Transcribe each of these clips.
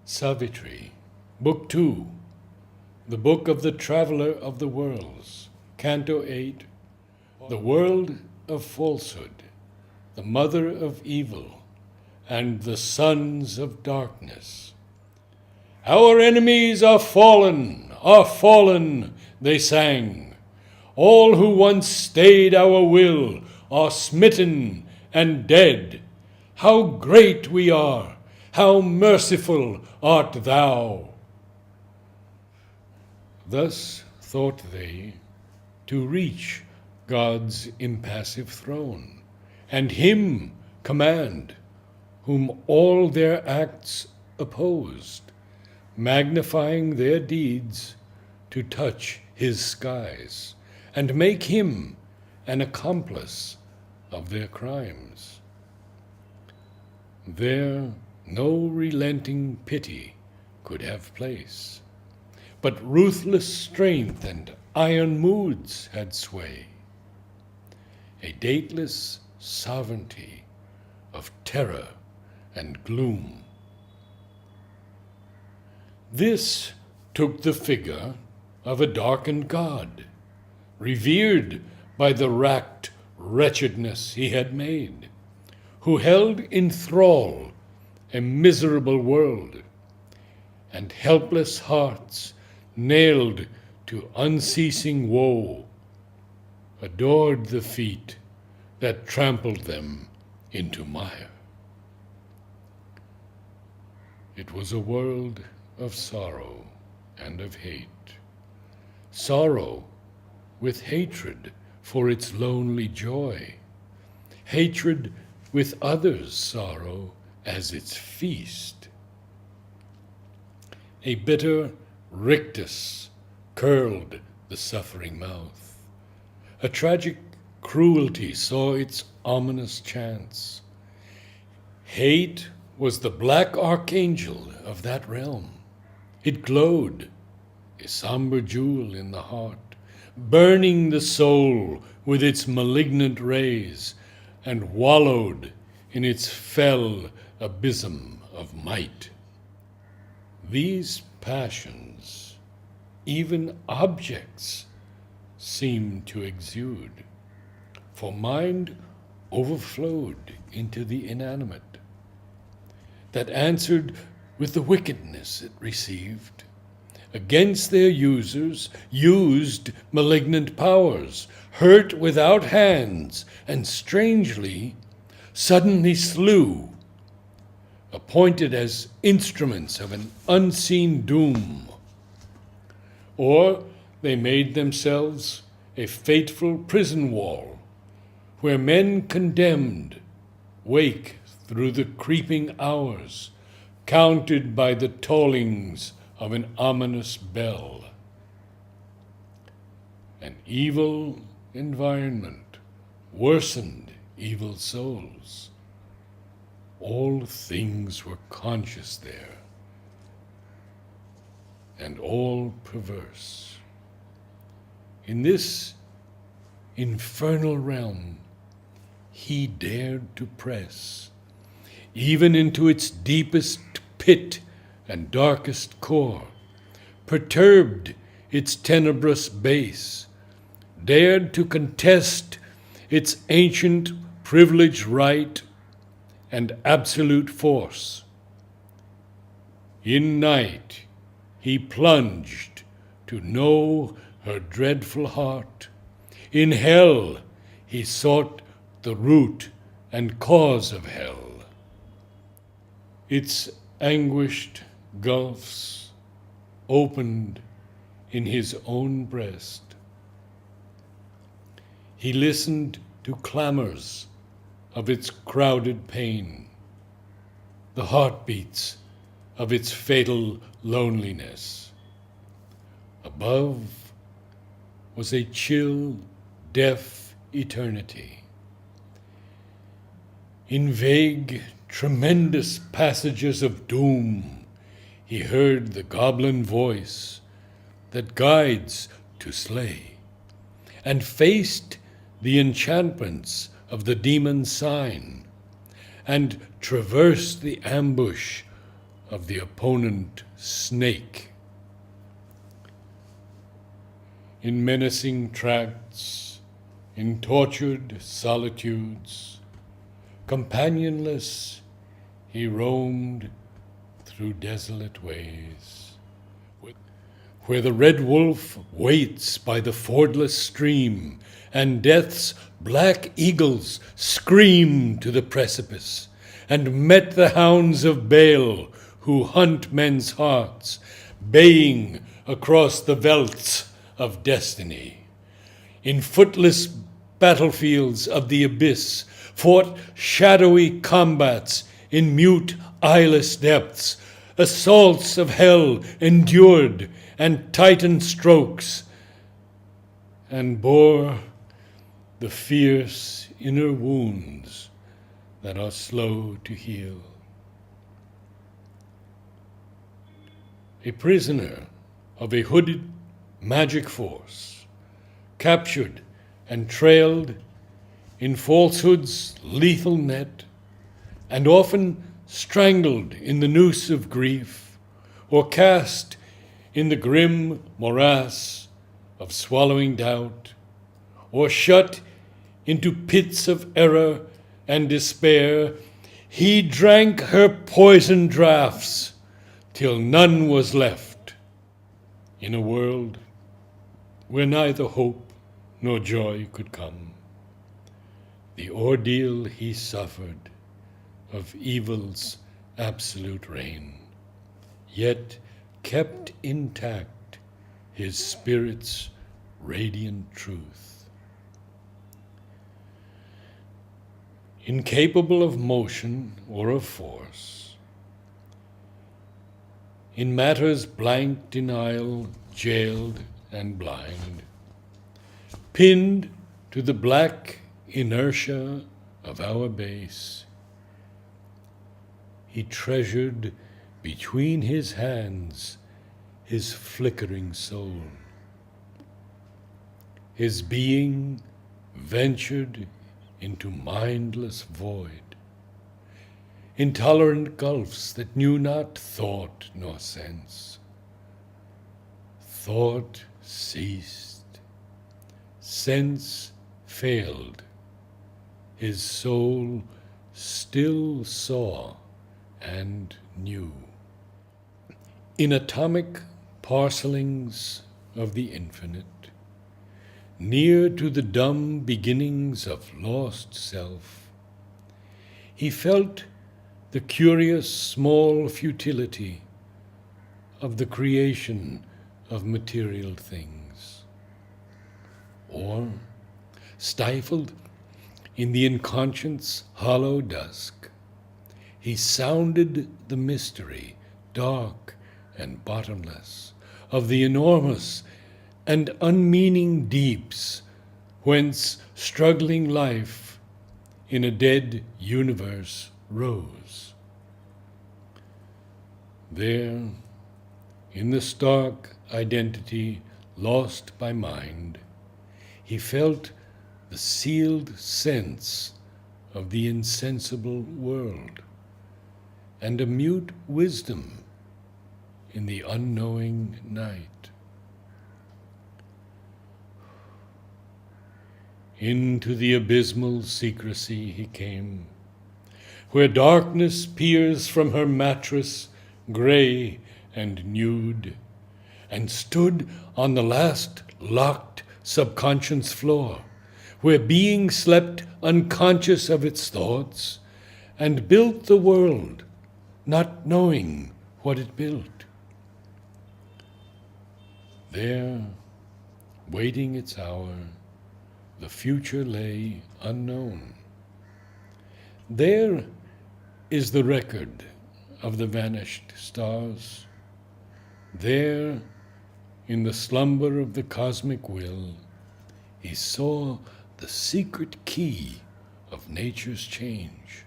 Savitri, Book 2, the Book of the Traveler of the Worlds, Canto 8, the world of falsehood, the mother of evil, and the sons of darkness. Our enemies are fallen, they sang. All who once stayed our will are smitten and dead. How great we are! How merciful art thou! Thus thought they to reach God's impassive throne, and him command, whom all their acts opposed, magnifying their deeds to touch his skies, and make him an accomplice of their crimes. There no relenting pity could have place, but ruthless strength and iron moods had sway, a dateless sovereignty of terror and gloom. This took the figure of a darkened God, revered by the racked wretchedness he had made, who held in thrall a miserable world, and helpless hearts nailed to unceasing woe, adored the feet that trampled them into mire. It was a world of sorrow and of hate, sorrow with hatred for its lonely joy, hatred with others' sorrow as its feast. A bitter rictus curled the suffering mouth. A tragic cruelty saw its ominous chance. Hate was the black archangel of that realm. It glowed, a somber jewel in the heart, burning the soul with its malignant rays, and wallowed in its fell abysm of might. These passions, even objects, seemed to exude, for mind overflowed into the inanimate, that answered with the wickedness it received. Against their users, used malignant powers, hurt without hands, and strangely, suddenly slew, appointed as instruments of an unseen doom. Or they made themselves a fateful prison wall, where men condemned wake through the creeping hours, counted by the tollings of an ominous bell. An evil environment worsened evil souls. All things were conscious there, and all perverse. In this infernal realm, he dared to press, even into its deepest pit and darkest core, perturbed its tenebrous base, dared to contest its ancient privileged right and absolute force. In night he plunged to know her dreadful heart. In hell he sought the root and cause of hell. Its anguished gulfs opened in his own breast. He listened to clamors of its crowded pain, the heartbeats of its fatal loneliness. Above was a chill, deaf eternity. In vague, tremendous passages of doom, he heard the goblin voice that guides to slay, and faced the enchantments of the demon sign, and traversed the ambush of the opponent snake. In menacing tracts, in tortured solitudes, companionless, he roamed through desolate ways, where the red wolf waits by the fordless stream, and death's black eagles scream to the precipice, and met the hounds of Baal who hunt men's hearts, baying across the velds of destiny. In footless battlefields of the abyss, fought shadowy combats in mute, eyeless depths, assaults of hell endured, and titan strokes, and bore the fierce inner wounds that are slow to heal. A prisoner of a hooded magic force, captured and trailed in falsehood's lethal net, and often strangled in the noose of grief, or cast in the grim morass of swallowing doubt, or shut into pits of error and despair, he drank her poison draughts till none was left. In a world where neither hope nor joy could come, the ordeal he suffered of evil's absolute reign, yet kept intact his spirit's radiant truth. Incapable of motion or of force, in matter's blank denial jailed and blind, pinned to the black inertia of our base, he treasured between his hands his flickering soul. His being ventured into mindless void, intolerant gulfs that knew not thought nor sense. Thought ceased, sense failed, his soul still saw and knew. In atomic parcelings of the infinite, near to the dumb beginnings of lost self, he felt the curious small futility of the creation of material things. Or, stifled in the inconscient's hollow dusk, he sounded the mystery, dark and bottomless, of the enormous and unmeaning deeps whence struggling life in a dead universe rose. There, in the stark identity lost by mind, he felt the sealed sense of the insensible world, and a mute wisdom in the unknowing night. Into the abysmal secrecy he came, where darkness peers from her mattress gray and nude, and stood on the last locked subconscious floor, where being slept unconscious of its thoughts, and built the world, not knowing what it built. There, waiting its hour, the future lay unknown. There is the record of the vanished stars. There, in the slumber of the cosmic will, he saw the secret key of nature's change.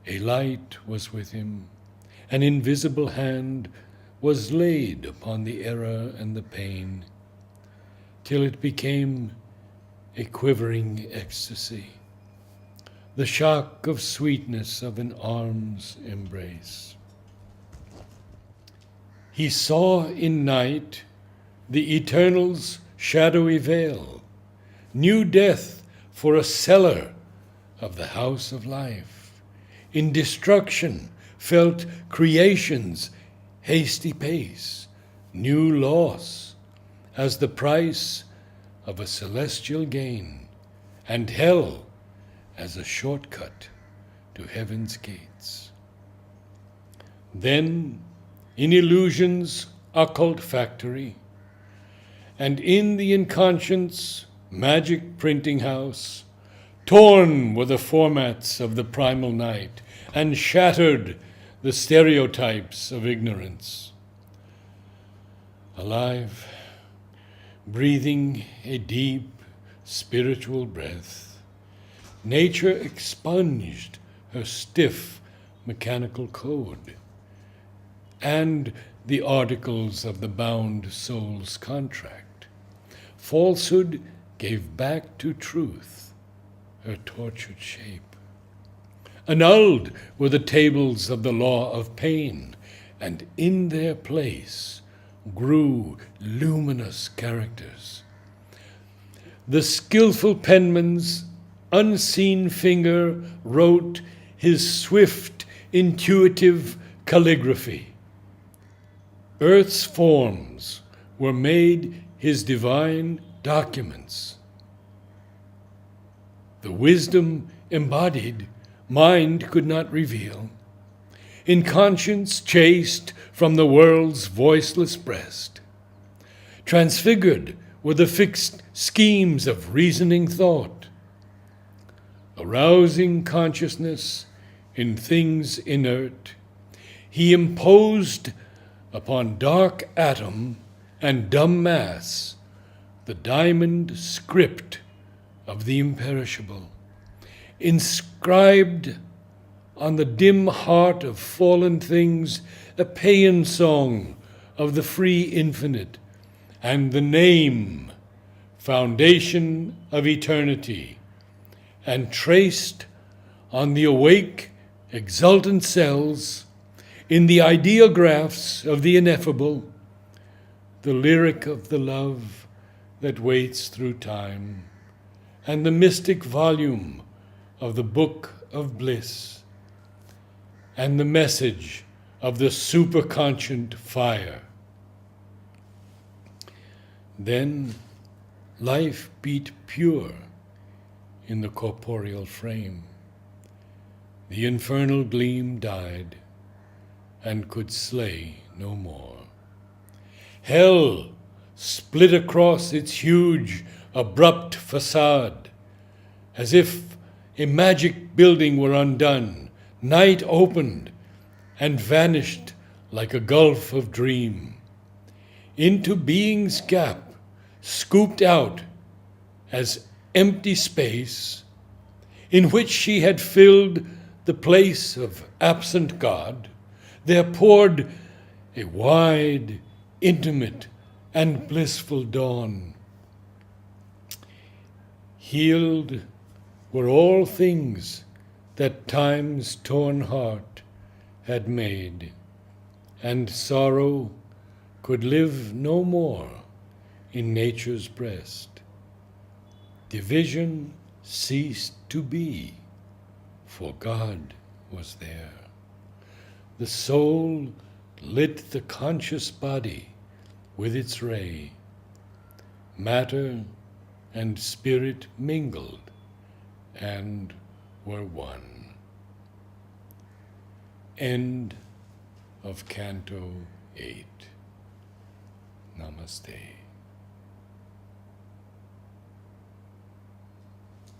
A light was with him, an invisible hand was laid upon the error and the pain, till it became a quivering ecstasy. the shock of sweetness of an arm's embrace. He saw in night the eternal's shadowy veil, knew death for a cellar of the house of life. In destruction felt creation's hasty pace, knew loss as the price of a celestial gain, and hell as a shortcut to heaven's gates. Then, in illusion's occult factory, and in the inconscient's magic printing house, torn were the formats of the primal night, and shattered the stereotypes of ignorance. Alive, breathing a deep spiritual breath, nature expunged her stiff mechanical code and the articles of the bound soul's contract. Falsehood gave back to truth her tortured shape. Annulled were the tables of the law of pain, and in their place grew luminous characters. The skillful penman's unseen finger wrote his swift, intuitive calligraphy. Earth's forms were made his divine documents. The wisdom embodied, mind could not reveal. In conscience chased from the world's voiceless breast, transfigured were the fixed schemes of reasoning thought. Arousing consciousness in things inert, he imposed upon dark atom and dumb mass the diamond script of the imperishable, inscribed on the dim heart of fallen things a paean song of the free infinite, and the name, foundation of eternity, and traced on the awake, exultant cells, in the ideographs of the ineffable, the lyric of the love that waits through time, and the mystic volume of the book of bliss, and the message of the superconscient fire. Then life beat pure in the corporeal frame. The infernal gleam died and could slay no more. Hell split across its huge, abrupt facade, as if a magic building were undone. Night opened and vanished like a gulf of dream. Into being's gap, scooped out as empty space, in which she had filled the place of absent God, there poured a wide, intimate, and blissful dawn. Healed were all things that time's torn heart had made, and sorrow could live no more in nature's breast. Division ceased to be, for God was there. The soul lit the conscious body with its ray. Matter and spirit mingled and were one. End of Canto 8. Namaste.